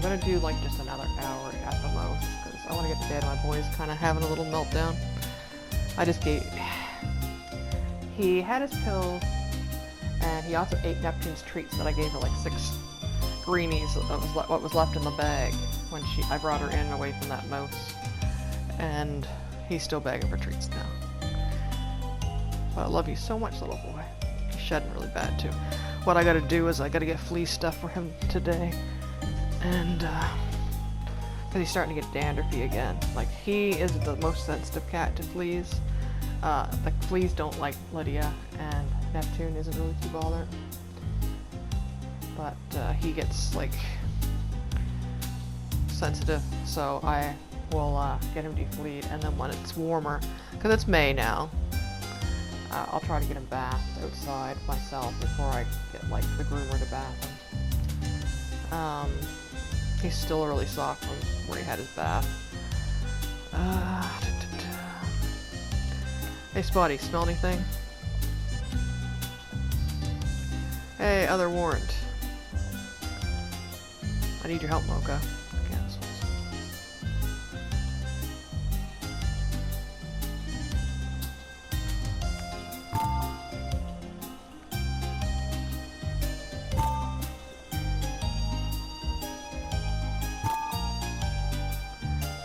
I'm gonna do like just another hour at the most, because I want to get to bed. My boy's kind of having a little meltdown. I just gave... He had his pills, and he also ate Neptune's treats that I gave her, like 6 greenies of what was left in the bag when I brought her in away from that mouse. And he's still begging for treats now. But I love you so much, little boy. He's shedding really bad too. What I gotta do is I gotta get flea stuff for him today. And, because he's starting to get dandruffy again. Like, he is the most sensitive cat to fleas. The fleas don't like Lydia, and Neptune isn't really too bothered. But, he gets, like, sensitive, so I will, get him defleed, and then when it's warmer, because it's May now, I'll try to get him bathed outside myself before I get, like, the groomer to bath him. He's still really soft from where he had his bath. Hey Spotty, smell anything? Hey, other warrant. I need your help, Mocha. Cancels.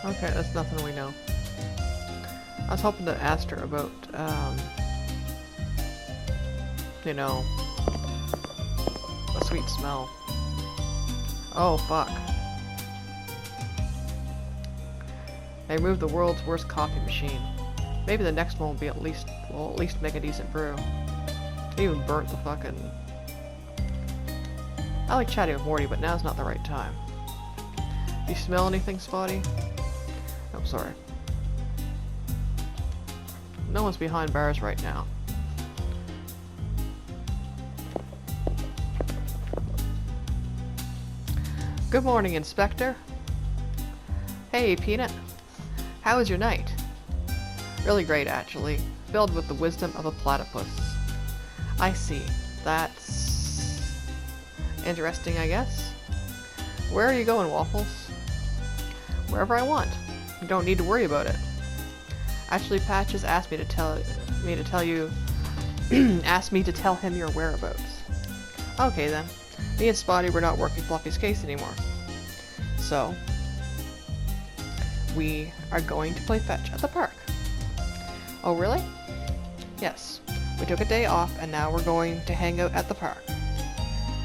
Okay, that's nothing we know. I was hoping to ask her about, you know, a sweet smell. Oh, fuck. They moved the world's worst coffee machine. Maybe the next one will be at least make a decent brew. They even burnt the fucking... I like chatting with Morty, but now's not the right time. You smell anything, Spotty? Oh, sorry. No one's behind bars right now. Good morning, Inspector. Hey, Peanut. How was your night? Really great, actually. Filled with the wisdom of a platypus. I see. That's... interesting, I guess. Where are you going, Waffles? Wherever I want. You don't need to worry about it. Actually, Patches asked me to tell you asked me to tell him your whereabouts. Okay then. Me and Spotty were not working Fluffy's case anymore. So we are going to play fetch at the park. Oh really? Yes. We took a day off and now we're going to hang out at the park.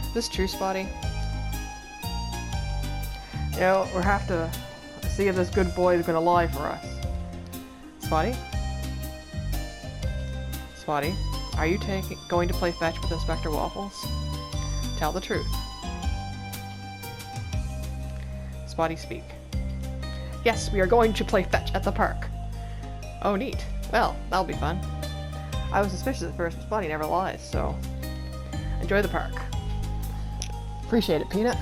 Is this true, Spotty? You know, we'll have to see if this good boy is gonna lie for us. Spotty? Spotty, are you going to play fetch with Inspector Waffles? Tell the truth. Spotty, speak. Yes, we are going to play fetch at the park. Oh, neat. Well, that'll be fun. I was suspicious at first, but Spotty never lies, so... enjoy the park. Appreciate it, Peanut.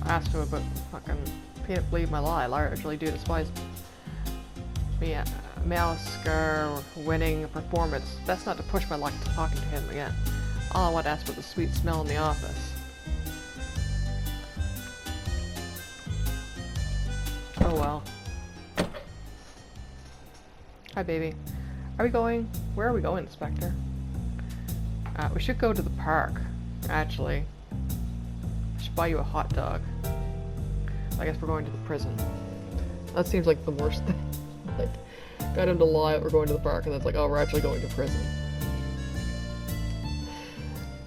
Asked him about fucking Peanut believe my lie. I largely do despise me. Malsker winning performance. Best not to push my luck to talking to him again. All I want to ask about the sweet smell in the office. Oh well. Hi baby. Are we going? Where are we going, Inspector? We should go to the park, actually. I should buy you a hot dog. I guess we're going to the prison. That seems like the worst thing. Like, got him to lie that we're going to the park, and then it's like, oh, we're actually going to prison.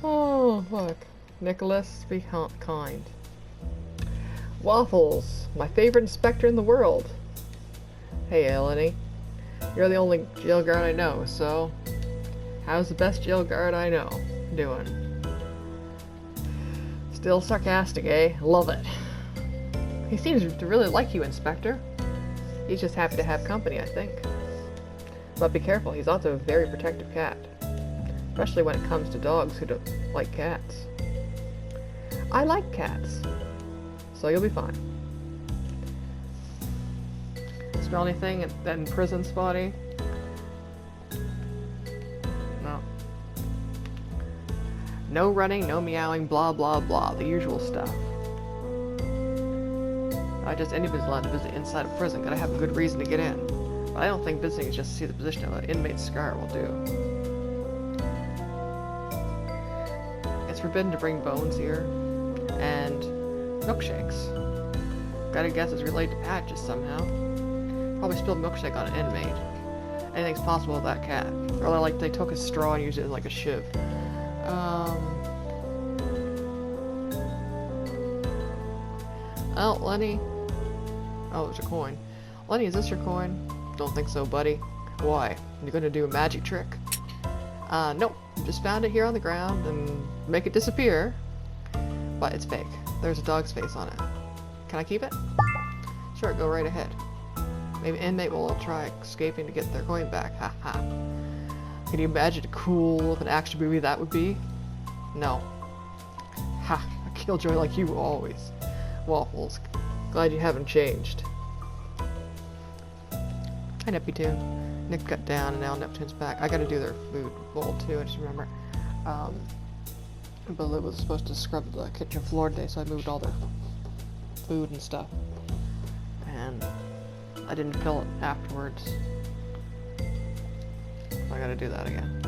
Oh, fuck. Nicholas, be kind. Waffles, my favorite inspector in the world. Hey, Eleni. You're the only jail guard I know, so... how's the best jail guard I know doing? Still sarcastic, eh? Love it. He seems to really like you, Inspector. He's just happy to have company, I think. But be careful, he's also a very protective cat. Especially when it comes to dogs who don't like cats. I like cats. So you'll be fine. Smell anything in prison, Spotty? No. No running, no meowing, blah blah blah, the usual stuff. Anybody's allowed to visit inside a prison, gotta have a good reason to get in. But I don't think visiting just to see the position of an inmate's scar will do. It's forbidden to bring bones here, and milkshakes. Gotta guess it's related to Patches somehow. Probably spilled milkshake on an inmate. Anything's possible with that cat. Or like they took a straw and used it like a shiv. Oh, Lenny. Oh, there's a coin. Lenny, is this your coin? Don't think so, buddy. Why? You gonna do a magic trick? Nope. Just found it here on the ground and make it disappear. But it's fake. There's a dog's face on it. Can I keep it? Sure, go right ahead. Maybe an inmate will try escaping to get their coin back. Ha ha. Can you imagine how cool of an action movie that would be? No. Ha! A killjoy like you always. Waffles. Glad you haven't changed. Hi, Neptune. Nick got down and now Neptune's back. I gotta do their food bowl too, I just remember. But it was supposed to scrub the kitchen floor today, so I moved all their food and stuff. And I didn't fill it afterwards. I gotta do that again.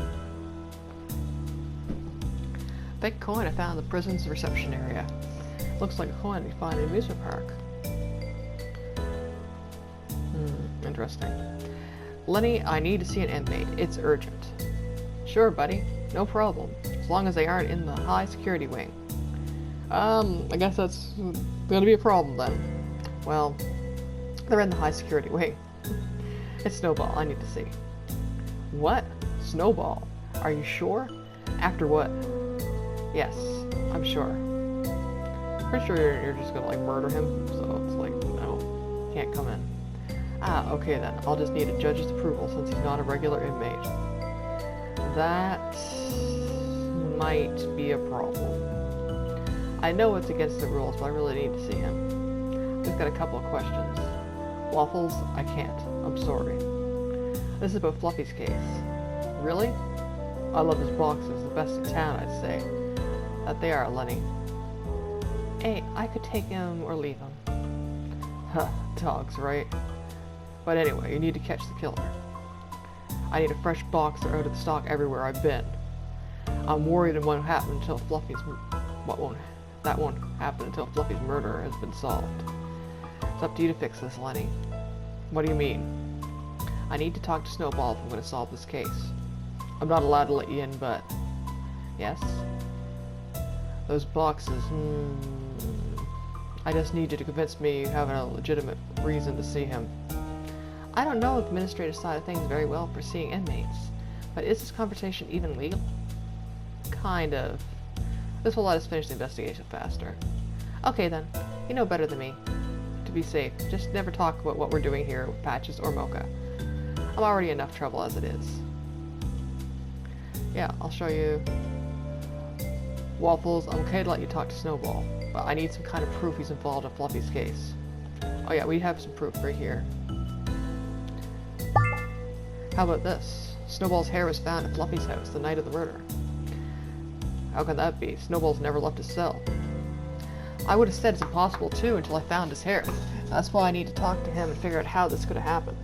Fake coin I found in the prison's reception area. Looks like a coin you find in an amusement park. Interesting. Lenny, I need to see an inmate. It's urgent. Sure, buddy. No problem. As long as they aren't in the high security wing. I guess that's gonna be a problem then. Well, they're in the high security wing. It's Snowball. I need to see. What? Snowball? Are you sure? After what? Yes, I'm sure. Pretty sure you're just gonna like murder him, so it's like, no, can't come in. Ah, okay then. I'll just need a judge's approval since he's not a regular inmate. That might be a problem. I know it's against the rules, but I really need to see him. We've got a couple of questions. Waffles, I can't. I'm sorry. This is about Fluffy's case. Really? I love his boxes. The best in town, I'd say. That they are, Lenny. Hey, I could take him or leave him. Huh, dogs, right? But anyway, you need to catch the killer. I need a fresh box out of the stock everywhere I've been. I'm worried it won't happen until that won't happen until Fluffy's murder has been solved. It's up to you to fix this, Lenny. What do you mean? I need to talk to Snowball if I'm going to solve this case. I'm not allowed to let you in, but... Yes? Those boxes, I just need you to convince me you have a legitimate reason to see him. I don't know the administrative side of things very well for seeing inmates, but is this conversation even legal? Kind of. This will let us finish the investigation faster. Okay then, you know better than me. To be safe, just never talk about what we're doing here with Patches or Mocha. I'm already enough trouble as it is. Yeah, I'll show you. Waffles, I'm okay to let you talk to Snowball, but I need some kind of proof he's involved in Fluffy's case. Oh yeah, we have some proof right here. How about this? Snowball's hair was found at Fluffy's house the night of the murder. How can that be? Snowball's never left his cell. I would have said it's impossible too until I found his hair. That's why I need to talk to him and figure out how this could have happened.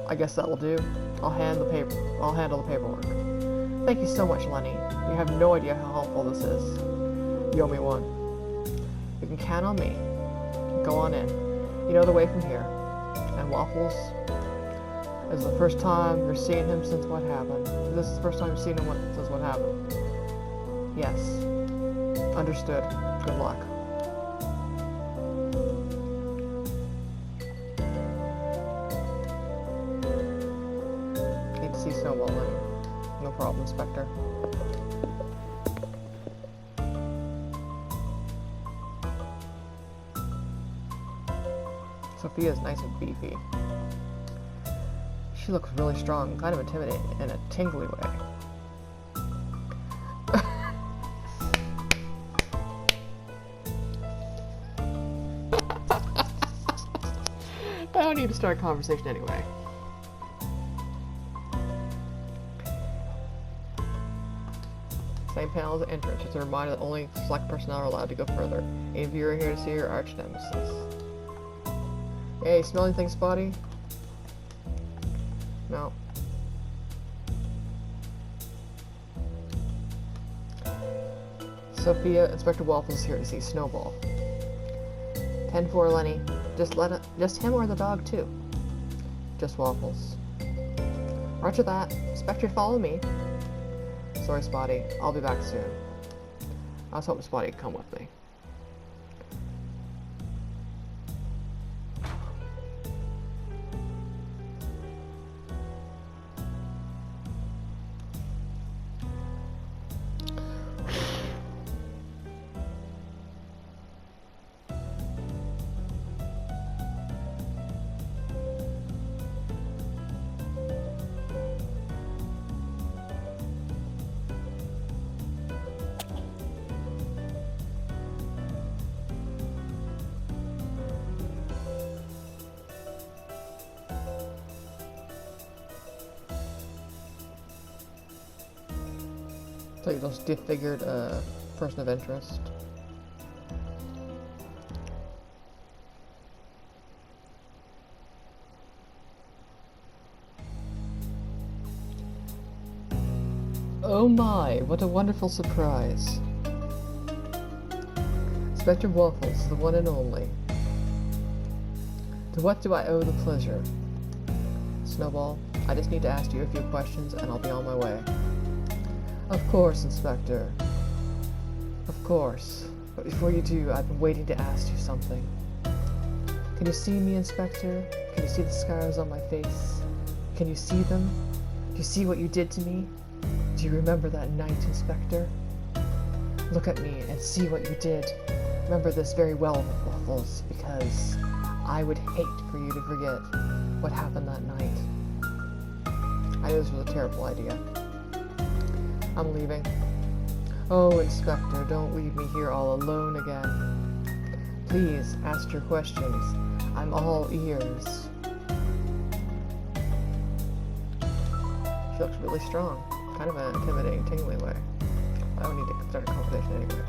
I guess that will do. I'll handle the paperwork. Thank you so much, Lenny. You have no idea how helpful this is. You owe me one. You can count on me. Go on in. You know the way from here. And Waffles, this is the first time you're seeing him since what happened. This is the first time you've seen him since what happened. Yes. Understood. Good luck. Need to see Snowball, Lenny. No problem, Spectre. Sophia's nice and beefy. She looks really strong, kind of intimidating, in a tingly way. no need to start a conversation anyway. Same panel as the entrance. It's a reminder that only select personnel are allowed to go further. Any of you are here to see your arch nemesis. Hey, smell anything, Spotty? No. Sophia, Inspector Waffles is here to see Snowball. 10-4, Lenny. Just him or the dog, too? Just Waffles. Roger that. Inspector, follow me. Sorry, Spotty. I'll be back soon. I was hoping Spotty would come with me. So you just disfigured a person of interest. Oh my, what a wonderful surprise. Inspector Waffles, the one and only. To what do I owe the pleasure? Snowball, I just need to ask you a few questions and I'll be on my way. Of course, Inspector. Of course. But before you do, I've been waiting to ask you something. Can you see me, Inspector? Can you see the scars on my face? Can you see them? Do you see what you did to me? Do you remember that night, Inspector? Look at me and see what you did. Remember this very well, Waffles, because I would hate for you to forget what happened that night. I knew this was a terrible idea. I'm leaving. Oh, Inspector, don't leave me here all alone again. Please, ask your questions. I'm all ears. She looks really strong. Kind of an intimidating, tingly way. I don't need to start a conversation anyways.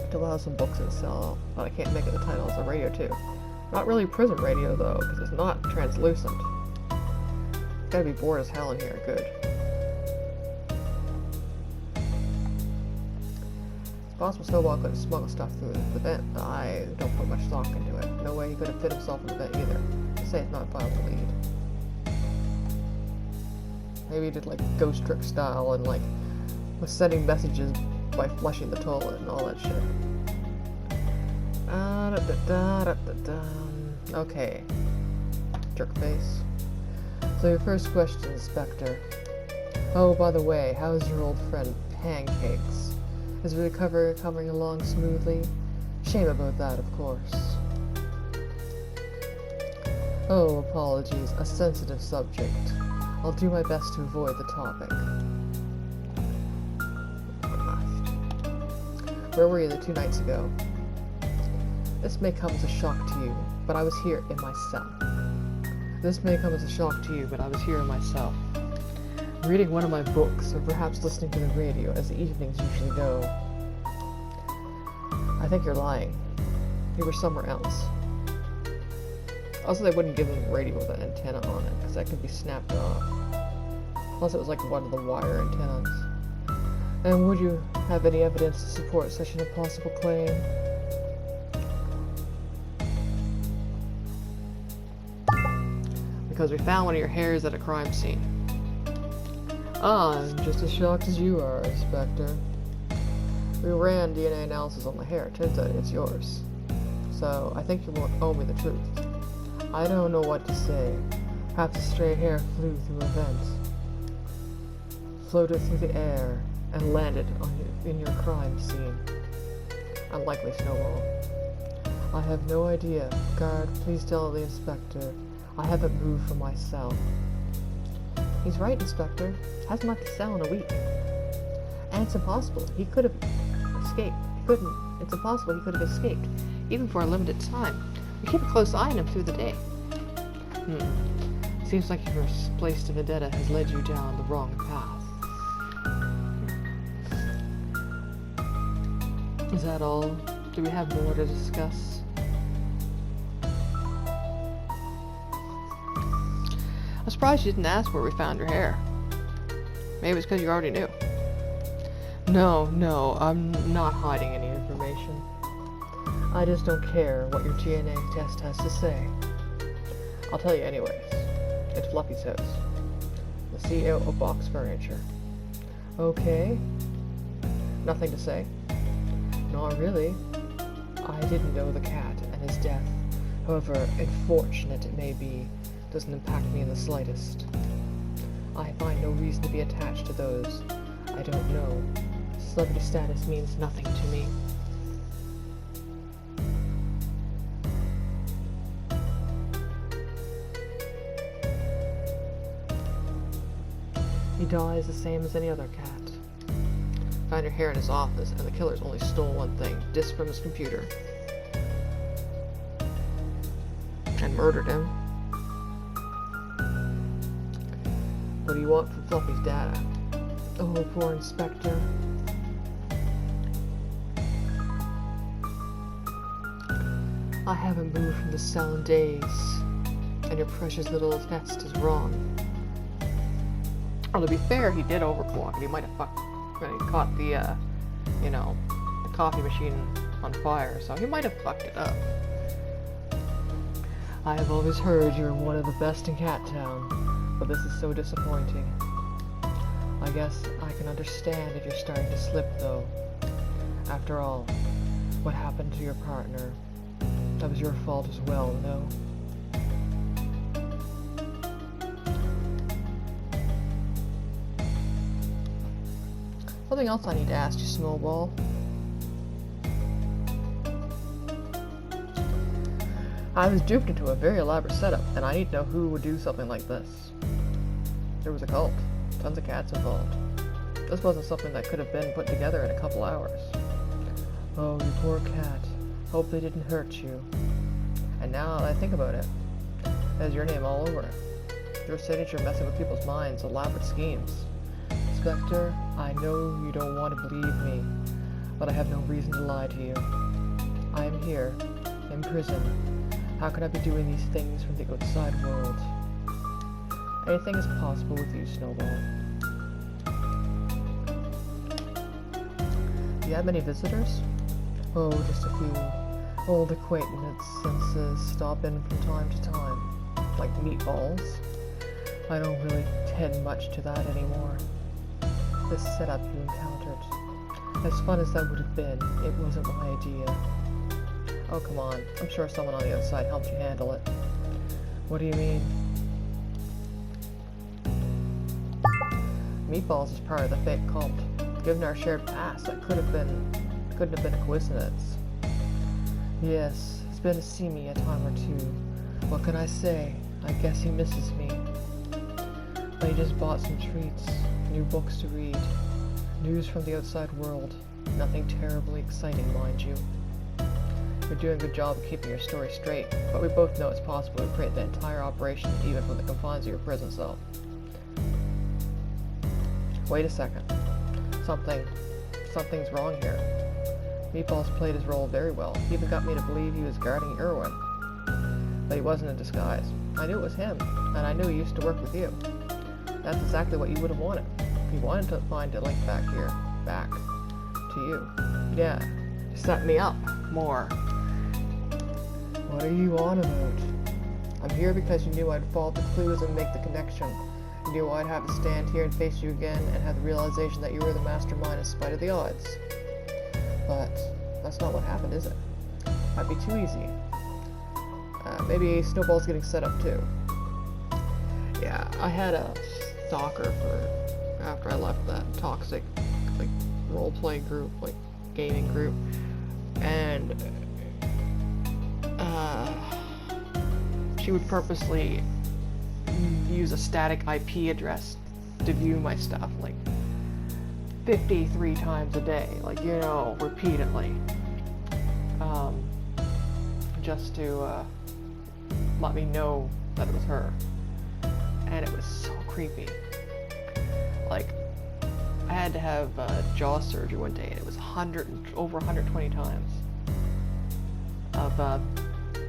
It allows some books to sell, but I can't make it the title. It's a radio too. Not really prison radio though, because it's not translucent. Gotta be bored as hell in here. Good. It's possible Snowball could have smuggled stuff through the vent, but I don't put much stock into it. No way he could have fit himself in the vent either. To say it's not a viable lead. Maybe he did like ghost trick style and like was sending messages by flushing the toilet and all that shit. Okay. Jerkface. So your first question, Inspector. Oh, by the way, how's your old friend Pancakes? Is the recovery coming along smoothly? Shame about that, of course. Oh, apologies. A sensitive subject. I'll do my best to avoid the topic. Where were you the 2 nights ago? This may come as a shock to you, but I was here in my cell. This may come as a shock to you, but I was here in my cell. Reading one of my books, or perhaps listening to the radio, as the evenings usually go. I think you're lying. You were somewhere else. Also, they wouldn't give them a radio with an antenna on it, because that could be snapped off. Plus, it was like one of the wire antennas. And would you have any evidence to support such an impossible claim? Because we found one of your hairs at a crime scene. I'm just as shocked as you are, Inspector. We ran DNA analysis on the hair. Turns out it's yours. So, I think you won't owe me the truth. I don't know what to say. Perhaps a stray hair flew through a vent, floated through the air, and landed in your crime scene. Unlikely, Snowball. I have no idea. Guard, please tell the Inspector. I haven't moved from my cell. He's right, Inspector. Hasn't left his cell in a week. And it's impossible. He could have escaped. It's impossible he could have escaped, even for a limited time. You keep a close eye on him through the day. Seems like your misplaced vendetta has led you down the wrong path. Is that all? Do we have more to discuss? I'm surprised you didn't ask where we found your hair. Maybe it's because you already knew. No, I'm not hiding any information. I just don't care what your DNA test has to say. I'll tell you anyways. It's Fluffy's house. The CEO of Box Furniture. Okay. Nothing to say? Not really. I didn't know the cat and his death. However unfortunate it may be, doesn't impact me in the slightest. I find no reason to be attached to those I don't know. Celebrity status means nothing to me. He dies the same as any other cat. Found your hair in his office, and the killers only stole one thing, disk from his computer. And murdered him. What do you want from Fluffy's data? Oh, poor Inspector. I haven't moved from the cell in days, and your precious little test is wrong. Well, to be fair, he did overclock it. He might have fucked when he caught the, the coffee machine on fire, so he might have fucked it up. I have always heard you're one of the best in Cat Town, but this is so disappointing. I guess I can understand if you're starting to slip, though. After all, what happened to your partner? That was your fault as well, no? Something else I need to ask you, Snowball. I was duped into a very elaborate setup, and I need to know who would do something like this. There was a cult. Tons of cats involved. This wasn't something that could have been put together in a couple hours. Oh, you poor cat. Hope they didn't hurt you. And now that I think about it, there's your name all over it. Your signature messing with people's minds, elaborate schemes. Inspector, I know you don't want to believe me, but I have no reason to lie to you. I am here, in prison. How can I be doing these things from the outside world? Anything is possible with you, Snowball. Do you have many visitors? Oh, just a few. Old acquaintances stop in from time to time, like meatballs. I don't really tend much to that anymore. This setup you encountered, as fun as that would have been, it wasn't my idea. Oh, come on. I'm sure someone on the outside helped you handle it. What do you mean? Meatballs is part of the fake cult. Given our shared past, that couldn't have been a coincidence. Yes, he's been to see me a time or two. What can I say? I guess he misses me. But he just bought some treats, new books to read, news from the outside world. Nothing terribly exciting, mind you. You're doing a good job of keeping your story straight, but we both know it's possible to create the entire operation even from the confines of your prison cell. Wait a second. Something's wrong here. Meatballs played his role very well. He even got me to believe he was guarding Irwin. But he wasn't in disguise. I knew it was him, and I knew he used to work with you. That's exactly what you would have wanted. You wanted to find a link back here. Back. To you. Yeah. You set me up. More. What are you on about? I'm here because you knew I'd follow the clues and make the connection. You knew I'd have to stand here and face you again and have the realization that you were the mastermind in spite of the odds. But that's not what happened, is it? That'd be too easy. Maybe Snowball's getting set up too. Yeah, I had a stalker for after I left that toxic role-play group, gaming group, and she would purposely use a static IP address to view my stuff 53 times a day, repeatedly. just to let me know that it was her. And it was so creepy. Like, I had to have jaw surgery one day, and it was over 120 times of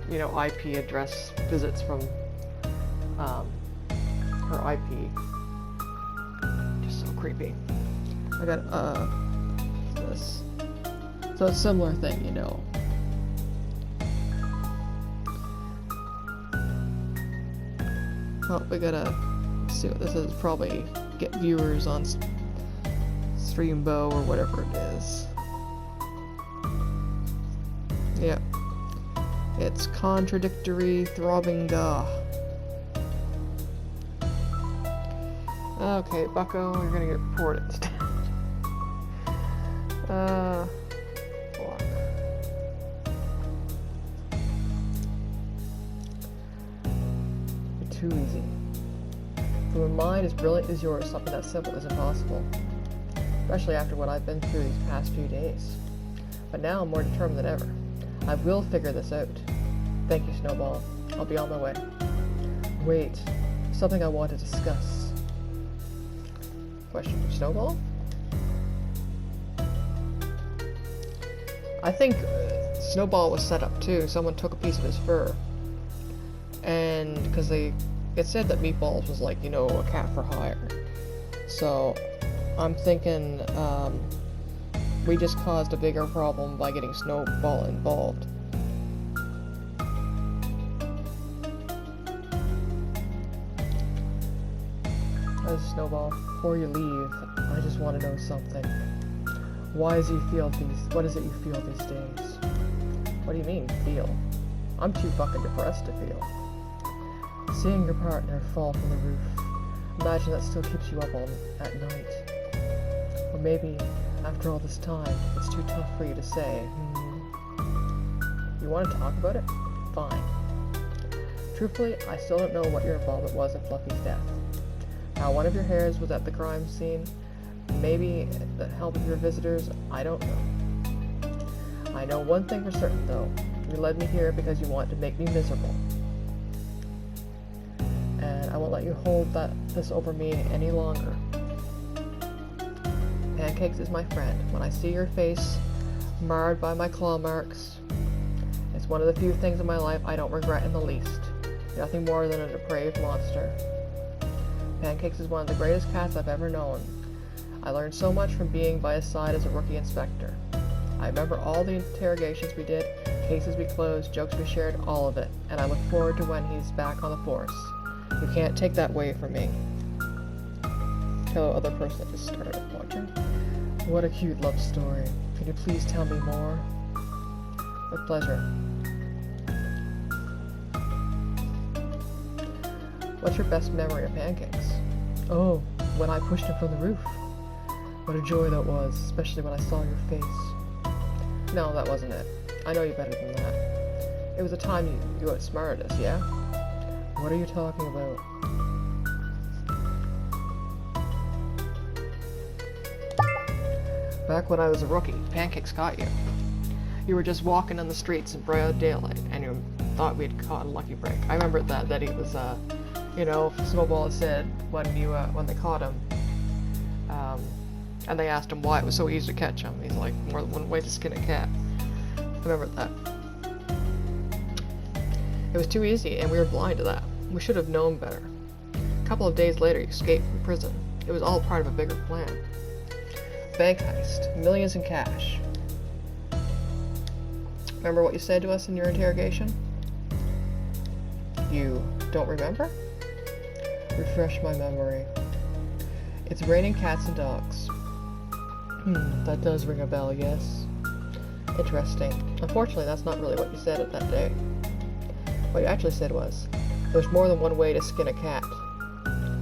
you know, IP address visits from her IP. Just so creepy. I got this. So it's a similar thing, you know. Oh, we gotta see what this is. Probably get viewers on Streambo or whatever it is. Yep. It's contradictory throbbing duh. Okay, Bucko, you're gonna get reported instead. Block. You're too easy. From a mind as brilliant as yours, something that simple is impossible. Especially after what I've been through these past few days. But now I'm more determined than ever. I will figure this out. Thank you, Snowball. I'll be on my way. Wait, something I want to discuss. Question from Snowball? I think Snowball was set up too. Someone took a piece of his fur. And because it said that Meatballs was like, you know, a cat for hire. So I'm thinking we just caused a bigger problem by getting Snowball involved. Snowball, before you leave, I just want to know something. What is it you feel these days? What do you mean, feel? I'm too fucking depressed to feel. Seeing your partner fall from the roof, imagine that still keeps you up all at night. Or maybe, after all this time, it's too tough for you to say. You want to talk about it? Fine. Truthfully, I still don't know what your involvement was in Fluffy's death. How one of your hairs was at the crime scene, maybe the help of your visitors, I don't know. I know one thing for certain though, you led me here because you wanted to make me miserable. And I won't let you hold this over me any longer. Pancakes is my friend. When I see your face marred by my claw marks, it's one of the few things in my life I don't regret in the least. You're nothing more than a depraved monster. Pancakes is one of the greatest cats I've ever known. I learned so much from being by his side as a rookie inspector. I remember all the interrogations we did, cases we closed, jokes we shared, all of it, and I look forward to when he's back on the force. You can't take that away from me. Hello, other person that just started watching. What a cute love story. Can you please tell me more? With pleasure. What's your best memory of Pancakes? Oh, when I pushed him from the roof. What a joy that was, especially when I saw your face. No, that wasn't it. I know you better than that. It was a time you outsmarted us, yeah? What are you talking about? Back when I was a rookie, Pancakes caught you. You were just walking on the streets in broad daylight, and you thought we'd caught a lucky break. I remember that he was, you know, Snowball said when they caught him, and they asked him why it was so easy to catch him. He's like, more than one way to skin a cat. I remember that. It was too easy, and we were blind to that. We should have known better. A couple of days later, you escaped from prison. It was all part of a bigger plan. Bank heist, millions in cash. Remember what you said to us in your interrogation? You don't remember? Refresh my memory. It's raining cats and dogs. That does ring a bell, yes. Interesting. Unfortunately, that's not really what you said at that day. What you actually said was, there's more than one way to skin a cat.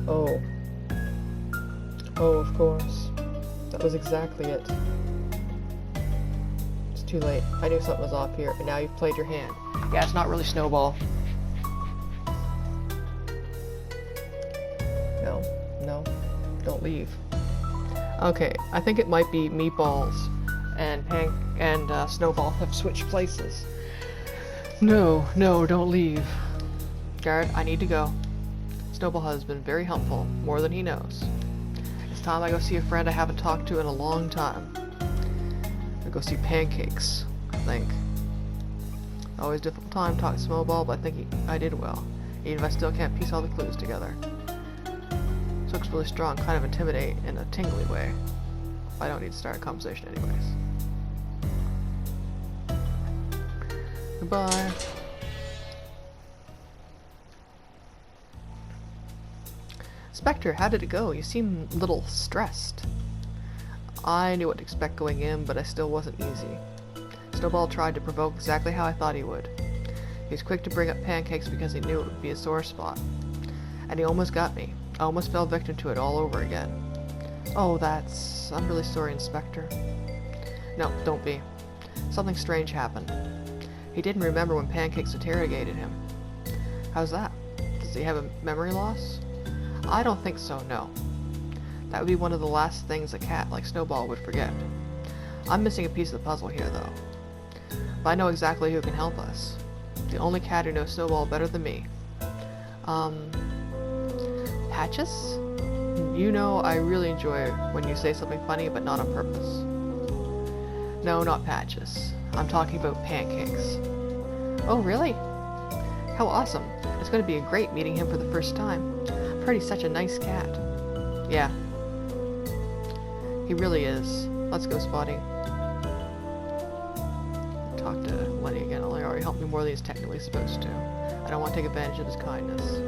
Oh. Oh, of course. That was exactly it. It's too late. I knew something was off here, and now you've played your hand. Yeah, it's not really Snowball. No, don't leave. Okay, I think it might be Meatballs and Snowball have switched places. No, no, don't leave. Garrett, I need to go. Snowball has been very helpful, more than he knows. It's time I go see a friend I haven't talked to in a long time. I go see Pancakes, I think. Always a difficult time talking to Snowball, but I think I did well, even if I still can't piece all the clues together. This looks really strong, kind of intimidate in a tingly way. I don't need to start a conversation anyways. Goodbye. Spectre, how did it go? You seem a little stressed. I knew what to expect going in, but I still wasn't easy. Snowball tried to provoke exactly how I thought he would. He was quick to bring up Pancakes because he knew it would be a sore spot. And he almost got me. I almost fell victim to it all over again. Oh, I'm really sorry, Inspector. No, don't be. Something strange happened. He didn't remember when Pancakes interrogated him. How's that? Does he have a memory loss? I don't think so, no. That would be one of the last things a cat like Snowball would forget. I'm missing a piece of the puzzle here, though. But I know exactly who can help us. The only cat who knows Snowball better than me. Patches? You know, I really enjoy when you say something funny, but not on purpose. No, not Patches. I'm talking about Pancakes. Oh, really? How awesome. It's going to be great meeting him for the first time. I've heard he's such a nice cat. Yeah. He really is. Let's go, Spotty. Talk to Lenny again. He already helped me more than he's technically supposed to. I don't want to take advantage of his kindness.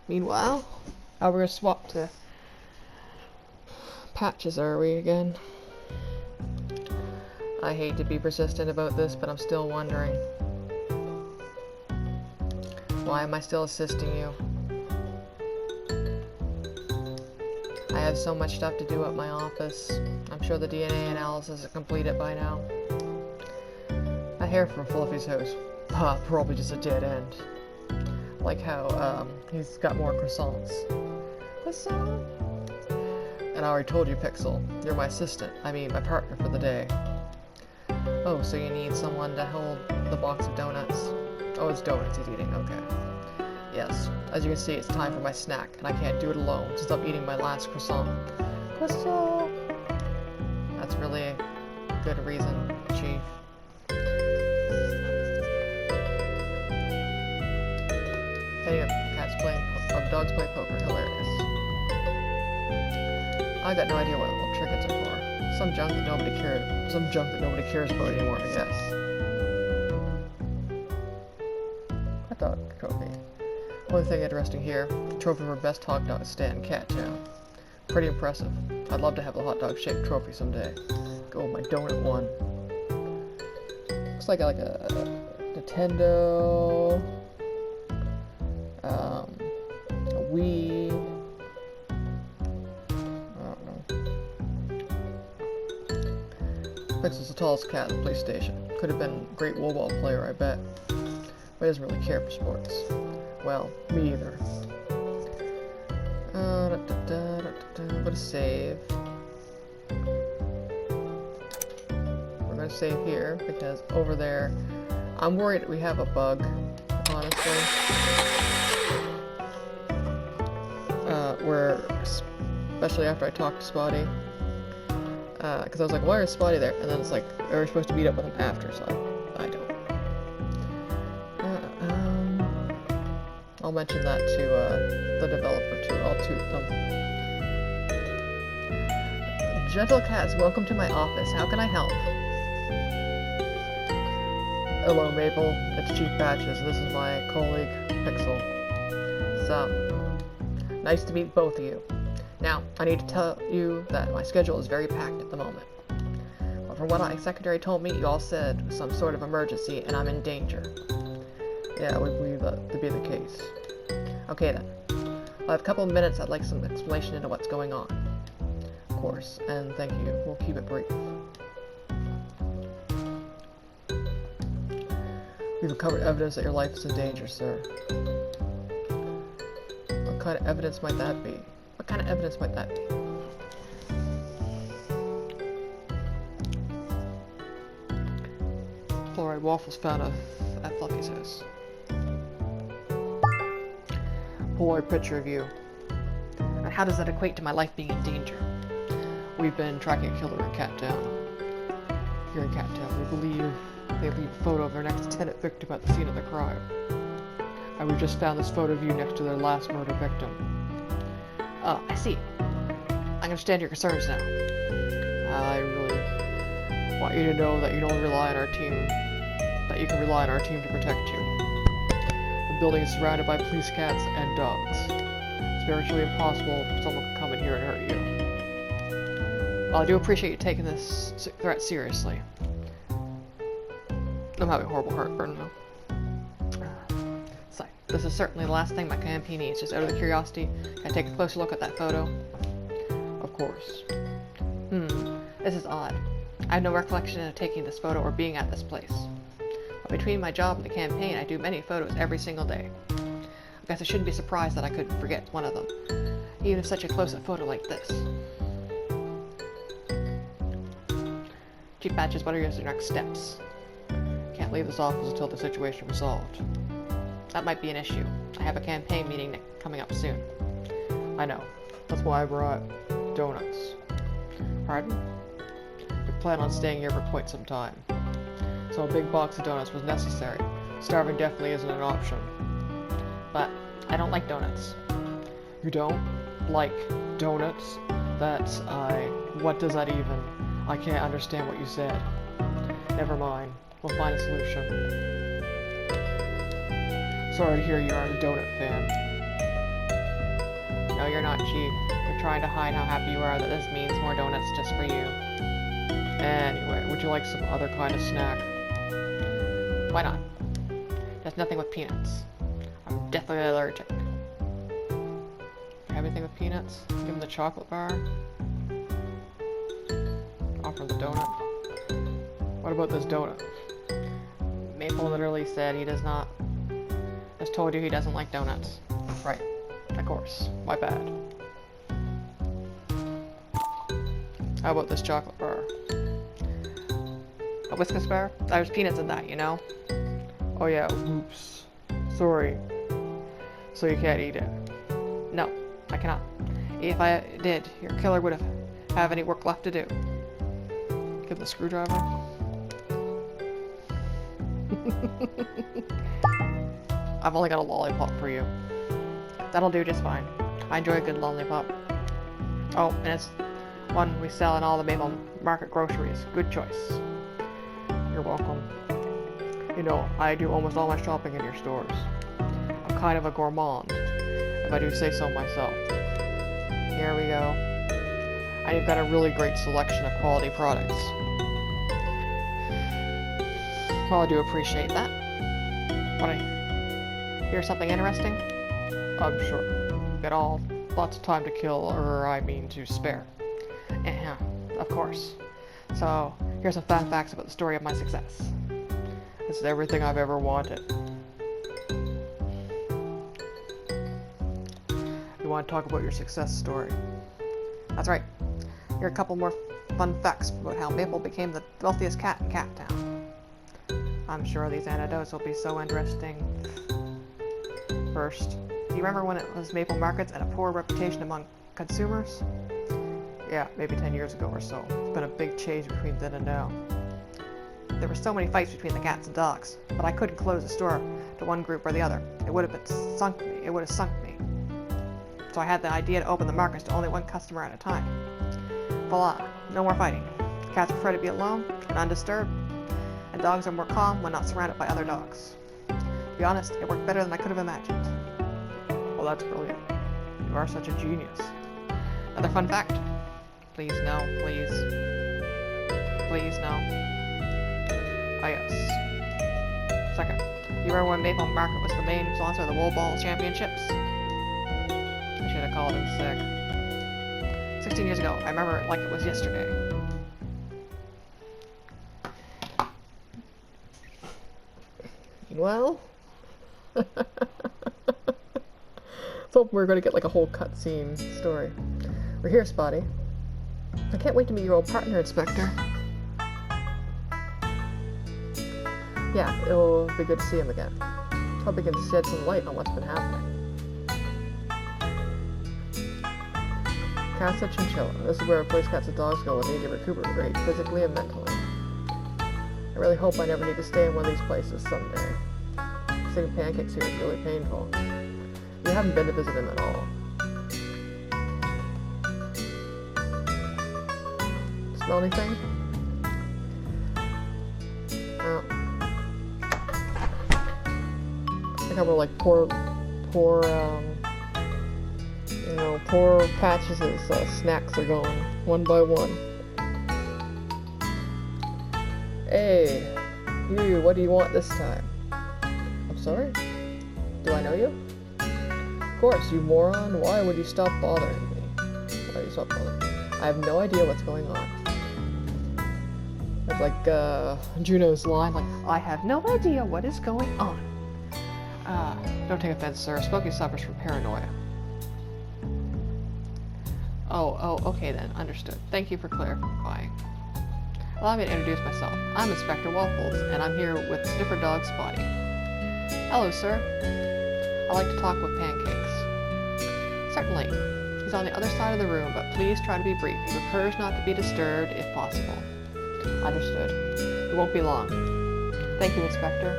Meanwhile, we're going to swap to Patches, are we again? I hate to be persistent about this, but I'm still wondering. Why am I still assisting you? I have so much stuff to do at my office. I'm sure the DNA analysis is completed by now. I hear from Fluffy's house. Probably just a dead end. Like how, he's got more croissants. Croissant? And I already told you, Pixel. You're my assistant. I mean, my partner for the day. Oh, so you need someone to hold the box of donuts? Oh, it's donuts he's eating, okay. Yes, as you can see, it's time for my snack, and I can't do it alone since I'm eating my last croissant. Croissant! That's really a good reason, Chief. Hey, dogs play poker, hilarious. I got no idea what little trinkets are for. Some junk that nobody cares about anymore, I guess. Hot dog trophy. Only thing interesting here, trophy for best hot dog stand cat town. Pretty impressive. I'd love to have a hot dog shaped trophy someday. Go with my donut one. Looks like a Nintendo, a Wii. Pixel's the tallest cat in the PlayStation. Could have been a great wall player, I bet. But he doesn't really care for sports. Well, me either. I'm gonna save. We're gonna save here because over there, I'm worried we have a bug, honestly. Where, especially after I talked to Spotty. Because I was like, why is Spotty there? And then it's like, are we supposed to meet up with him after? So I don't. I'll mention that to the developer too. I'll toot them. Gentle cats, welcome to my office. How can I help? Hello, Maple. It's Chief Patches. This is my colleague, Pixel. So, nice to meet both of you. Now, I need to tell you that my schedule is very packed at the moment. But from what my secretary told me, you all said some sort of emergency and I'm in danger. Yeah, we believe that to be the case. Okay then. I have a couple of minutes. I'd like some explanation into what's going on. Of course, and thank you. We'll keep it brief. We've recovered evidence that your life is in danger, sir. What kind of evidence might that be? What kind of evidence might that be? destroyed Waffles found at Fluffy's house. Polaroid picture of you. And how does that equate to my life being in danger? We've been tracking a killer in Cattown. Here in Cattown, we believe they leave a photo of their next tenant victim at the scene of the crime. And we've just found this photo of you next to their last murder victim. Oh, I see. I understand your concerns now. I really want you to know that you can only rely on our team, to protect you. The building is surrounded by police cats and dogs. It's virtually impossible for someone to come in here and hurt you. Well, I do appreciate you taking this threat seriously. I'm having horrible heartburn now. So, this is certainly the last thing my campaign needs. Just out of curiosity, can I take a closer look at that photo? Of course. This is odd. I have no recollection of taking this photo or being at this place. But between my job and the campaign, I do many photos every single day. I guess I shouldn't be surprised that I could forget one of them, even if such a close-up photo like this. Chief Batches, what are your next steps? Can't leave this office until the situation resolved. That might be an issue. I have a campaign meeting coming up soon. I know. That's why I brought donuts. Pardon? We plan on staying here for quite some time. So a big box of donuts was necessary. Starving definitely isn't an option. But I don't like donuts. You don't like donuts? What does that even? I can't understand what you said. Never mind. We'll find a solution. Sorry to hear you aren't a donut fan. No, you're not, Chief. You're trying to hide how happy you are that this means more donuts just for you. Anyway, would you like some other kind of snack? Why not? There's nothing with peanuts. I'm definitely allergic. Have anything with peanuts? Give him the chocolate bar. Offer the donut. What about this donut? Maple literally said he does not. Just told you he doesn't like donuts. Right. Of course. My bad. How about this chocolate bar? A Whiskas bar? There's peanuts in that, you know? Oh yeah, whoops. Sorry. So you can't eat it? No, I cannot. If I did, your killer would have any work left to do. Give the screwdriver. I've only got a lollipop for you. That'll do just fine. I enjoy a good lollipop. Oh, and it's one we sell in all the Maple Market groceries. Good choice. You're welcome. You know, I do almost all my shopping in your stores. I'm kind of a gourmand, if I do say so myself. Here we go. And you've got a really great selection of quality products. Well, I do appreciate that. Want to hear something interesting? I'm sure. Got lots of time to kill, or I mean to spare. Yeah, of course. So, here's some fun facts about the story of my success. This is everything I've ever wanted. You want to talk about your success story? That's right. Here are a couple more fun facts about how Maple became the wealthiest cat in Cattown. I'm sure these anecdotes will be so interesting. First, do you remember when it was Maple Markets and a poor reputation among consumers? Yeah, maybe 10 years ago or so. It's been a big change between then and now. There were so many fights between the cats and dogs, but I couldn't close the store to one group or the other. It would have sunk me. So I had the idea to open the markets to only one customer at a time. Voila, no more fighting. Cats prefer to be alone and undisturbed, and dogs are more calm when not surrounded by other dogs. To be honest, it worked better than I could have imagined. Well, that's brilliant. You are such a genius. Another fun fact. Please, no, please. Please, no. Oh, yes. Second, you remember when Maple Market was the main sponsor of the Wool Ball Championships? I should have called in sick. 16 years ago. I remember it like it was yesterday. Well... So we're going to get like a whole cutscene story. We're here, Spotty. I can't wait to meet your old partner, Inspector. Yeah, it'll be good to see him again. Hope he can shed some light on what's been happening. Casa Chinchilla. This is where a place cats and dogs go when they need to recuperate physically and mentally. I really hope I never need to stay in one of these places someday. Sitting pancakes here is really painful. You haven't been to visit him at all. Smell anything? Oh. I think I'm gonna like pour patches as snacks are going, one by one. Hey, you, what do you want this time? I'm sorry? Do I know you? Of course, you moron. Why would you stop bothering me? Why do you stop bothering me? I have no idea what's going on. It's like Juno's line, like, I have no idea what is going on. Don't take offense, sir. Smokey suffers from paranoia. Oh, okay then. Understood. Thank you for clarifying. Allow me to introduce myself. I'm Inspector Waffles, and I'm here with Sniffer Dog Spotty. Hello, sir. I like to talk with pancakes. Certainly. He's on the other side of the room, but please try to be brief. He prefers not to be disturbed if possible. Understood. It won't be long. Thank you, Inspector.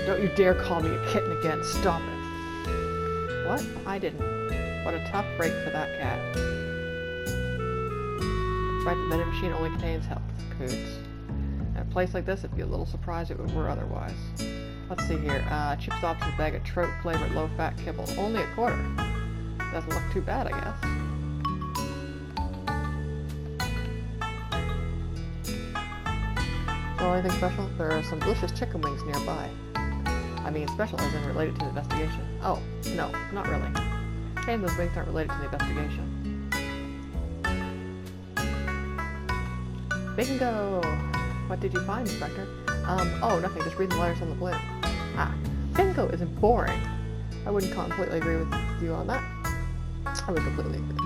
Don't you dare call me a kitten again. Stop it. What? I didn't. What a tough break for that cat. Right, the vending machine only contains health foods. In a place like this, it'd be a little surprised if it were otherwise. Let's see here. Chips off a bag of trout-flavored low-fat kibble. Only a quarter. Doesn't look too bad, I guess. So anything special? There are some delicious chicken wings nearby. I mean special as in related to the investigation. Oh, no, not really. Shame those wings aren't related to the investigation. Bingo! What did you find, Inspector? Oh, nothing, just reading the letters on the balloon. Ah, bingo isn't boring. I wouldn't completely agree with you on that. I would completely agree.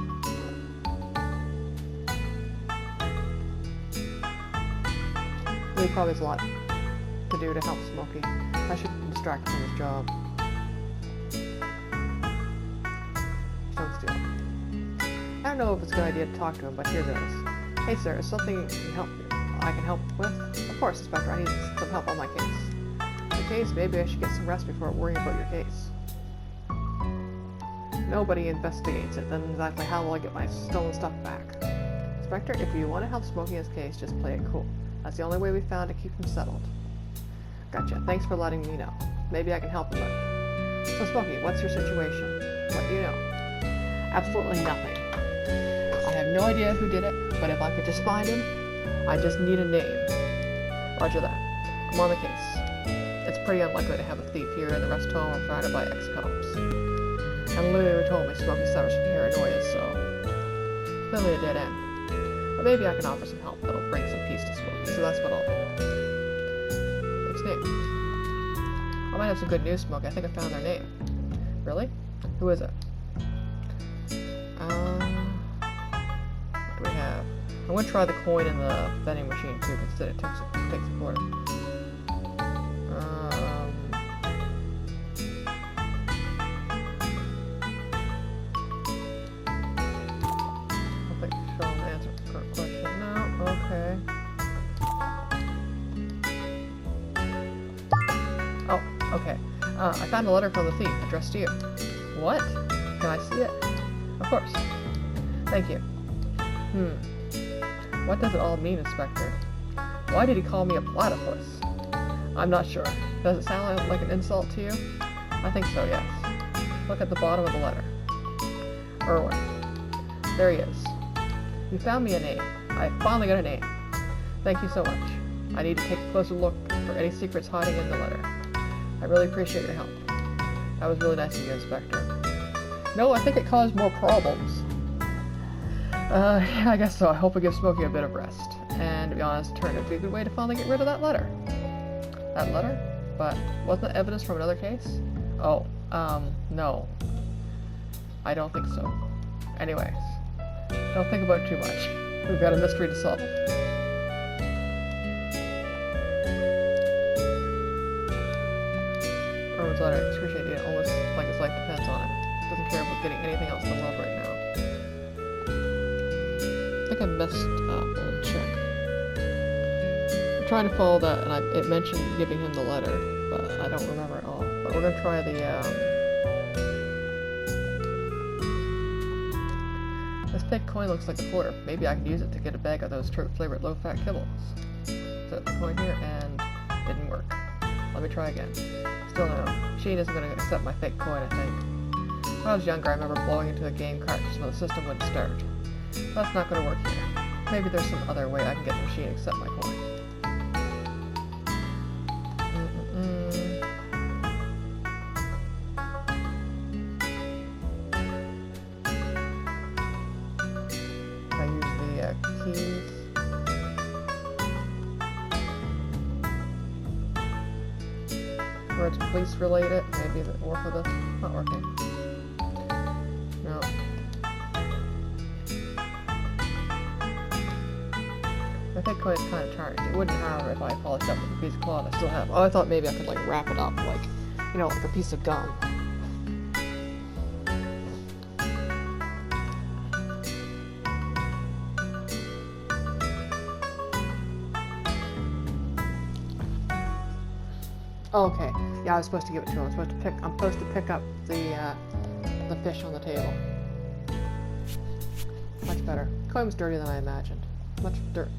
Really probably has a lot to do to help Smokey. I should distract him from his job. Stone Steel. I don't know if it's a good idea to talk to him, but here goes. Hey sir, is something I can help with? Of course, Inspector, I need some help on my case. The case, maybe I should get some rest before worrying about your case. Nobody investigates it, then exactly how will I get my stolen stuff back? Inspector, if you want to help Smokey in his case, just play it cool. That's the only way we found to keep him settled. Gotcha. Thanks for letting me know. Maybe I can help him with. So Smokey, what's your situation? What do you know? Absolutely nothing. I have no idea who did it, but if I could just find him, I just need a name. Roger that. I'm on the case. It's pretty unlikely to have a thief here in the rest home or surrounded by ex-cops. And Lou told me Smokey suffers from paranoia, so clearly a dead end. But maybe I can offer some help that'll bring some peace to Smokey, so that's what I'll do. Next name. I might have some good news, Smokey. I think I found their name. Really? Who is it? What do we have? I'm going to try the coin in the vending machine too, because it takes a quarter. Okay. I found a letter from the thief addressed to you. What? Can I see it? Of course. Thank you. What does it all mean, Inspector? Why did he call me a platypus? I'm not sure. Does it sound like an insult to you? I think so, yes. Look at the bottom of the letter. Irwin. There he is. You found me a name. I finally got a name. Thank you so much. I need to take a closer look for any secrets hiding in the letter. I really appreciate your help. That was really nice of you, Inspector. No, I think it caused more problems. Yeah, I guess so. I hope it gives Smokey a bit of rest. And to be honest, it turned out to be a good way to finally get rid of that letter. That letter? But wasn't that evidence from another case? Oh, no. I don't think so. Anyways, don't think about it too much. We've got a mystery to solve. Cohen's letter, excruciating it, almost like his life depends on it. Doesn't care about getting anything else in the world right now. I think I messed up. I'll check. I'm trying to follow that, and it mentioned giving him the letter, but I don't remember at all. But we're gonna try the, this fake coin looks like a quarter. Maybe I could use it to get a bag of those fruit-flavored low-fat kibbles. So the coin here, and didn't work. Let me try again. Still no. Sheen isn't gonna accept my fake coin, I think. When I was younger, I remember blowing into a game cartridge so the system wouldn't start. That's not gonna work here. Maybe there's some other way I can get the machine to accept my coin. I use the keys. Or it's police related. Maybe it work with this. Not working. No. I think it's kind of charged. It wouldn't harm if I polished up with a piece of cloth I still have. Oh, I thought maybe I could like wrap it up like, you know, like a piece of gum. Oh, okay. Yeah, I was supposed to give it to him. I'm supposed to pick up the fish on the table. Much better. The coin was dirtier than I imagined. Much dirt.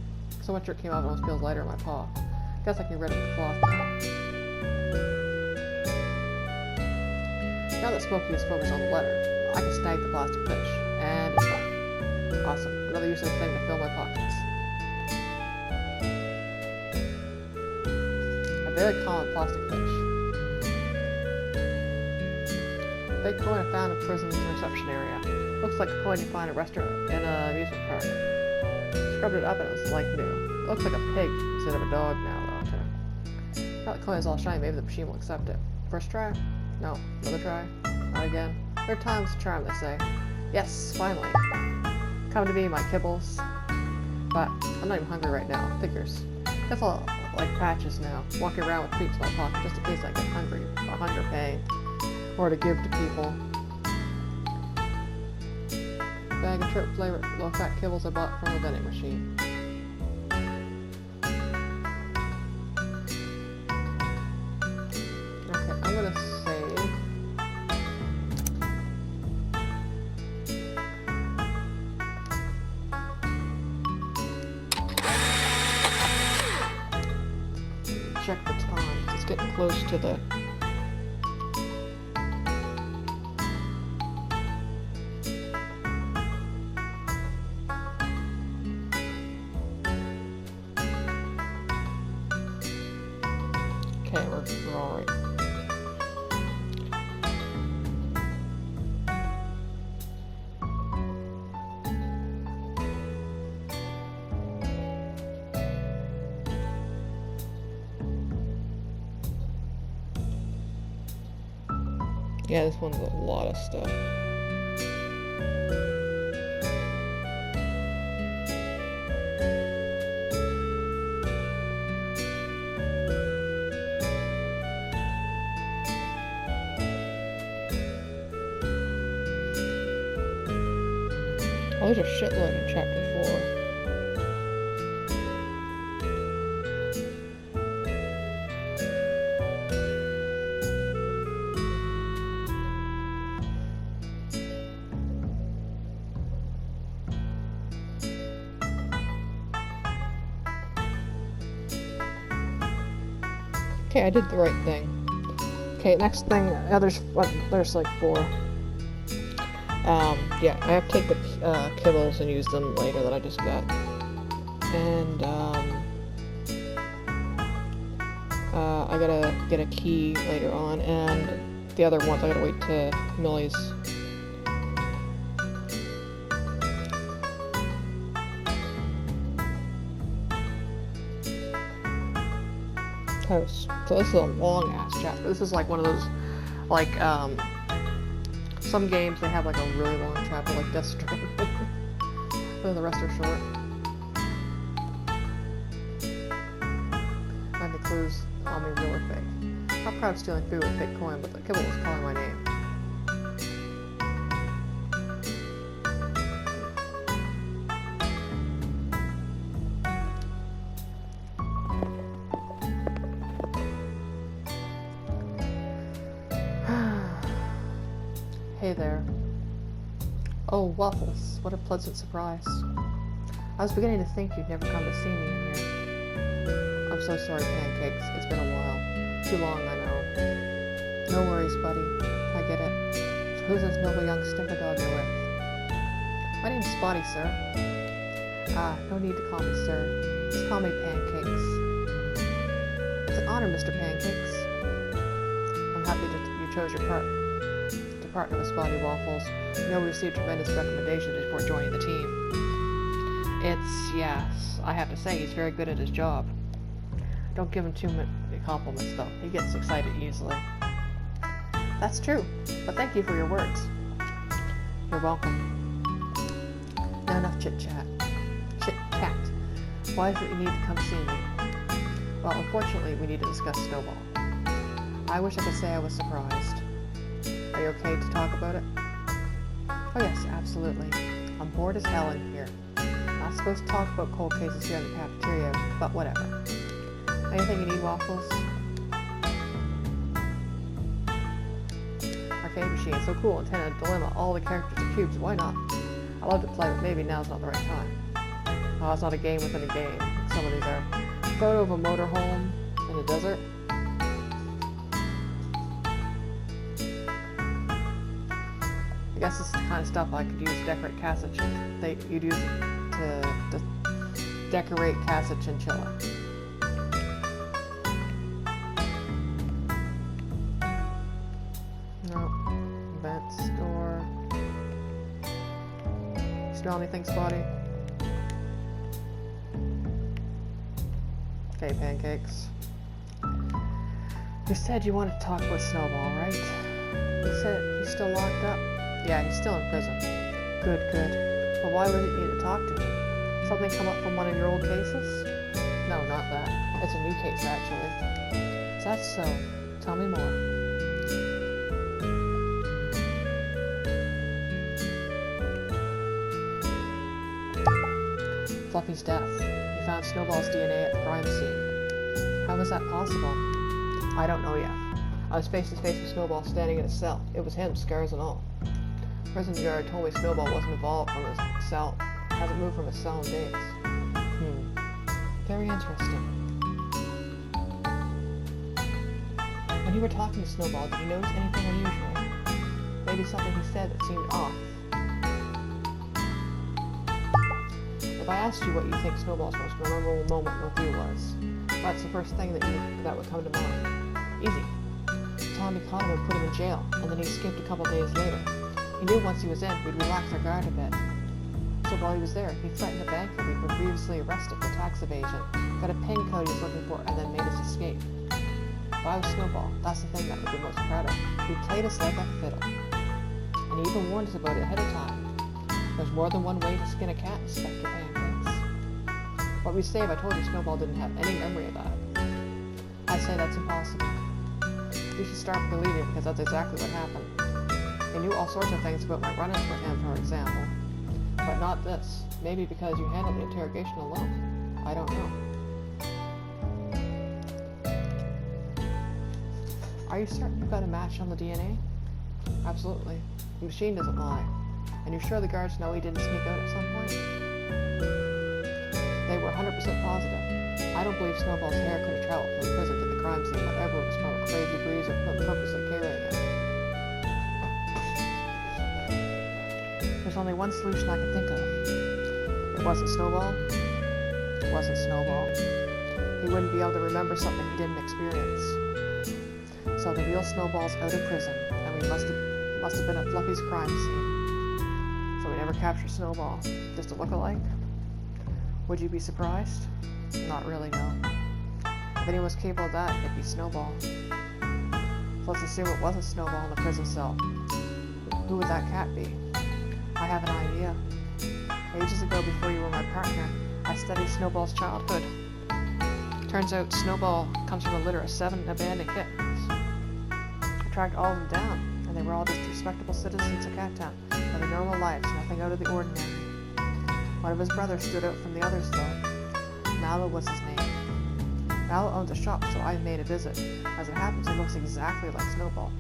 So much dirt came out, it almost feels lighter in my paw. Guess I can get rid of the cloth now. Now that Smokey is focused on the letter, I can snag the plastic fish. And it's fine. Awesome. Another use of the thing to fill my pockets. A very common plastic fish. Big coin I found in prison's reception area. Looks like a coin you find at a restaurant in an amusement park. Scrubbed it up and it was like new. It looks like a pig instead of a dog now, though, too. Now the coin is all shiny, maybe the machine will accept it. First try? No. Another try? Not again. Third time's the charm, they say. Yes, finally. Come to me, my kibbles. But I'm not even hungry right now. Figures. Guess I'll like patches now. Walking around with treats in my pocket just in case I get hungry. A hunger pain. Or to give to people. Bag of trip flavored low-fat kibbles I bought from a vending machine. Okay, I'm gonna save. Check the time. It's getting close to the. Okay, we're all right. Yeah, this one's a lot of stuff. Oh, there's a shitload in chapter 4. Okay, I did the right thing. Okay, next thing, there's like 4. Yeah, I have to take the kibbles and use them later that I just got. And, I gotta get a key later on, and the other ones I gotta wait to Millie's. House. So this is a long ass chapter. This is like one of those, like, some games they have like a really long chapter, like Death Stranding, but the rest are short. And the clues on me real or fake. Not proud of stealing food with Bitcoin, but the kibble was calling my name. Hey there. Oh, Waffles. What a pleasant surprise. I was beginning to think you'd never come to see me in here. I'm so sorry, Pancakes. It's been a while. Too long, I know. No worries, buddy. I get it. So who's this noble young stiffer dog you're with? My name's Spotty, sir. Ah, no need to call me sir. Just call me Pancakes. It's an honor, Mr. Pancakes. I'm happy that you chose your partner with Spotty Waffles. You know we received tremendous recommendations before joining the team. Yes, I have to say, he's very good at his job. Don't give him too many compliments, though. He gets excited easily. That's true, but thank you for your words. You're welcome. Now enough chit-chat. Chit-chat. Why is it you need to come see me? Well, unfortunately, we need to discuss Snowball. I wish I could say I was surprised. Are you okay to talk about it? Oh yes, absolutely. I'm bored as hell in here. Not supposed to talk about cold cases here in the cafeteria, but whatever. Anything you need, Waffles? Arcade machine, so cool. Antenna, dilemma, all the characters are cubes. Why not? I love to play, but maybe now's not the right time. Oh, it's not a game within a game. Some of these are. Photo of a motorhome in the desert. I guess this is the kind of stuff I could use to decorate Casa Chinchilla. You'd use it to decorate Casa Chinchilla. No. Event store. Smell anything, Spotty? Okay, Pancakes. You said you wanted to talk with Snowball, right? You said he's still locked up? Yeah, he's still in prison. Good, good. But why would you need to talk to him? Something come up from one of your old cases? No, not that. It's a new case, actually. Is that so? Tell me more. Fluffy's death. We found Snowball's DNA at the crime scene. How was that possible? I don't know yet. I was face to face with Snowball standing in his cell. It was him, scars and all. Prison guard told me Snowball wasn't involved from his cell. Hasn't moved from his cell in days. Very interesting. When you were talking to Snowball, did you notice anything unusual? Maybe something he said that seemed off. If I asked you what you think Snowball's most memorable moment with you was, what's the first thing that would come to mind? Easy. Tommy caught him and put him in jail, and then he escaped a couple days later. He knew once he was in, we'd relax our guard a bit. So while he was there, he threatened a bank that we'd been previously arrested for tax evasion, got a pin code he was looking for, and then made us escape. If I was Snowball, that's the thing that we'd be most proud of. He played us like a fiddle. And he even warned us about it ahead of time. There's more than one way to skin a cat, Inspector Pancakes. What we'd say if I told you Snowball didn't have any memory of that? I'd say that's impossible. You should start believing because that's exactly what happened. He knew all sorts of things about my run-ins with him, for example. But not this. Maybe because you handled the interrogation alone. I don't know. Are you certain you got a match on the DNA? Absolutely. The machine doesn't lie. And you're sure the guards know he didn't sneak out at some point? They were 100% positive. I don't believe Snowball's hair could have traveled from prison to the crime scene, whatever it was from a crazy breeze or purposely carrying it. There's only one solution I can think of. It wasn't Snowball. It wasn't Snowball. He wouldn't be able to remember something he didn't experience. So the real Snowball's out of prison, and we must have been at Fluffy's crime scene. So we never captured Snowball. Just a look-alike? Would you be surprised? Not really, no. If anyone was capable of that, it'd be Snowball. So let's assume it wasn't Snowball in the prison cell. Who would that cat be? I have an idea. Ages ago, before you were my partner, I studied Snowball's childhood. Turns out Snowball comes from a litter of 7 abandoned kittens. I tracked all of them down, and they were all just respectable citizens of Cattown, living normal lives, nothing out of the ordinary. One of his brothers stood out from the others, though. Mallow was his name. Mallow owns a shop, so I made a visit. As it happens, he looks exactly like Snowball.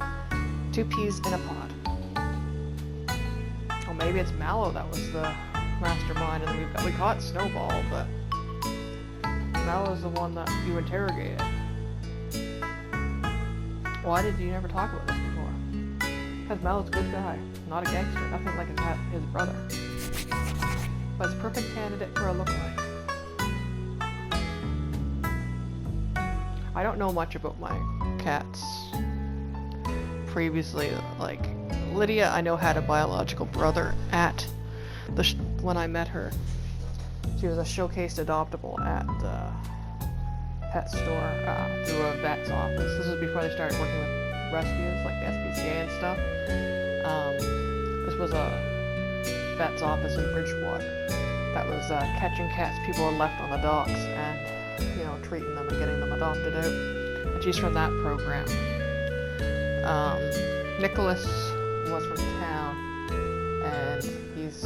2 peas in a pod. Well, maybe it's Mallow that was the mastermind, and then we caught Snowball, but Mallow's the one that you interrogated. Why did you never talk about this before? Because Mallow's a good guy, not a gangster, nothing like his brother. But it's a perfect candidate for a lookalike. I don't know much about my cats. Previously, like Lydia, I know had a biological brother at when I met her. She was a showcased adoptable at the pet store through a vet's office. This was before they started working with rescues, like the SPCA and stuff. This was a vet's office in Bridgewater that was catching cats people had left on the docks and, you know, treating them and getting them adopted out. And she's from that program. Nicholas was from town, and he's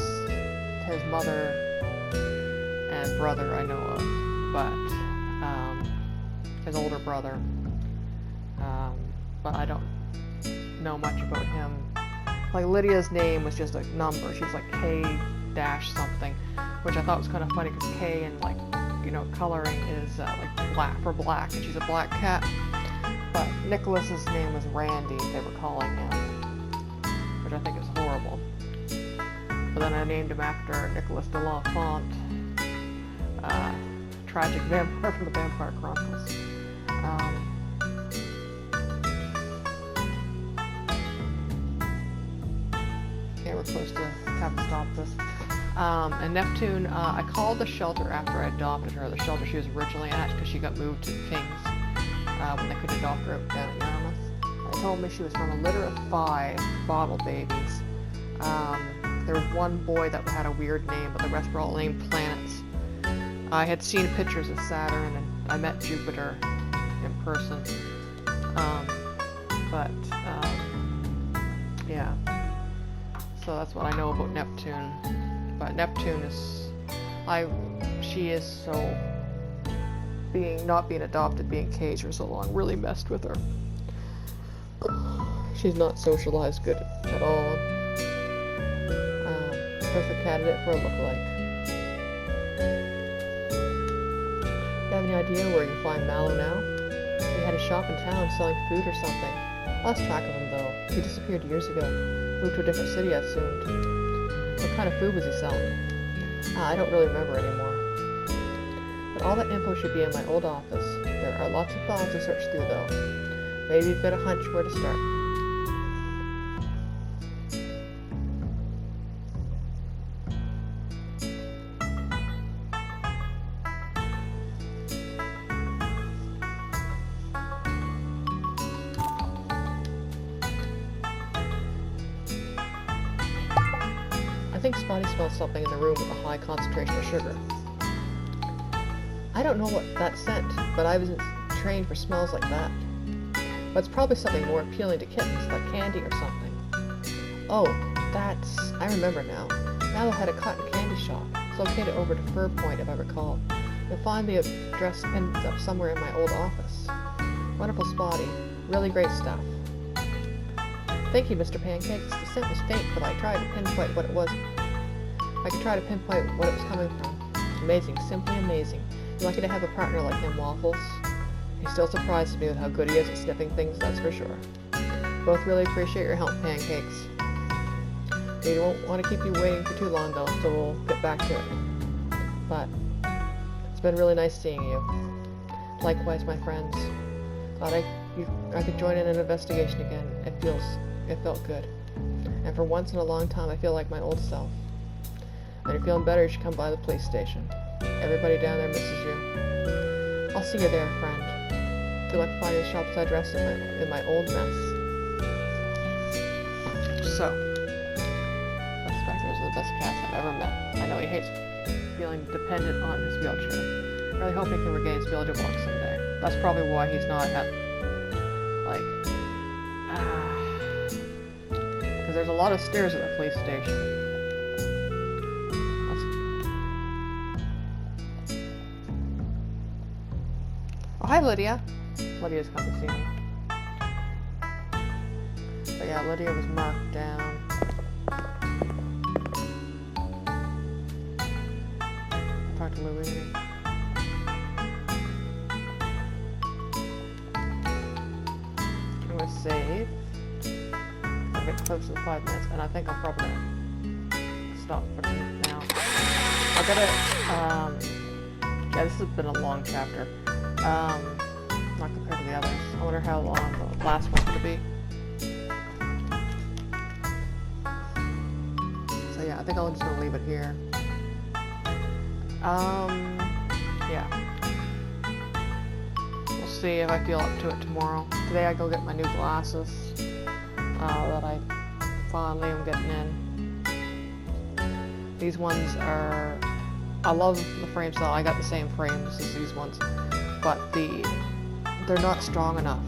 his mother and brother I know of, but his older brother, but I don't know much about him. Like Lydia's name was just a number. She was like K dash something, which I thought was kind of funny because K in like, you know, coloring is like black for black, and she's a black cat. But Nicholas's name was Randy, they were calling him, which I think is horrible. But then I named him after Nicholas de l'Enfant, tragic vampire from the Vampire Chronicles. Okay, we're close to having to stop this. And Neptune, I called the shelter after I adopted her, the shelter she was originally at, because she got moved to Kings when they couldn't adopt her down at Yarmouth. They told me she was from a litter of 5 bottle babies. There was one boy that had a weird name, but the rest were all named planets. I had seen pictures of Saturn, and I met Jupiter in person. Yeah. So that's what I know about Neptune. But Neptune is, she is so, not being adopted, being caged for so long, really messed with her. She's not socialized good at all. Perfect candidate for a lookalike. Do you have any idea where you find Mallow now? He had a shop in town selling food or something. Lost track of him though. He disappeared years ago. Moved to a different city, I assumed. What kind of food was he selling? I don't really remember anymore. But all that info should be in my old office. There are lots of files to search through though. Maybe you've got a hunch where to start. I think Spotty smelled something in the room with a high concentration of sugar. I don't know what that scent, but I wasn't trained for smells like that. But it's probably something more appealing to kittens, like candy or something. Oh, I remember now. Mallow had a cotton candy shop. It's located over to Fur Point, if I recall. You'll find the address pinned up somewhere in my old office. Wonderful Spotty. Really great stuff. Thank you, Mr. Pancakes. The scent was faint, but I tried to pinpoint what it was. I could try to pinpoint what it was coming from. Amazing, simply amazing. You're lucky to have a partner like him, Waffles. He still surprises me with how good he is at sniffing things, that's for sure. Both really appreciate your help, Pancakes. We won't want to keep you waiting for too long, though, so we'll get back to it. But it's been really nice seeing you. Likewise, my friends. Glad I could join in an investigation again. It felt good. And for once in a long time, I feel like my old self. When you're feeling better, you should come by the police station. Everybody down there misses you. I'll see you there, friend. Good luck finding the shop's address in my old mess. So, Spectres are the best cats I've ever met. I know he hates feeling dependent on his wheelchair. really hoping he can regain his villager block someday. That's probably why he's not at, like, because there's a lot of stairs at the police station. Oh, hi, Lydia. Lydia's come to see me. But yeah, Lydia was marked down. Talk to Louis. I'm gonna save. I'll get close to the 5 minutes, and I think I'm probably gonna stop for now. I'll get it. Yeah, this has been a long chapter. Not compared to the others. I wonder how long the last one's gonna be. So yeah, I think I'm just gonna leave it here. Yeah. We'll see if I feel up to it tomorrow. Today I go get my new glasses that I finally am getting in. These ones are... I love the frame style. I got the same frames as these ones, but they're not strong enough.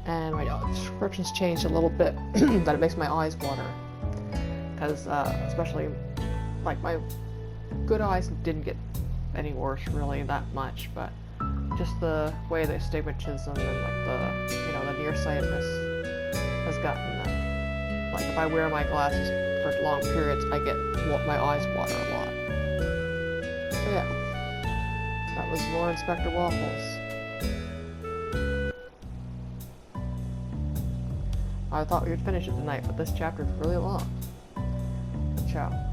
And my description's changed a little bit, that it makes my eyes water. Because especially, like, my good eyes didn't get any worse really that much, but just the way the astigmatism and like the nearsightedness has gotten them. Like if I wear my glasses for long periods, I get my eyes water a lot. So yeah, that was more Inspector Waffles. I thought we would finish it tonight, but this chapter is really long. Ciao.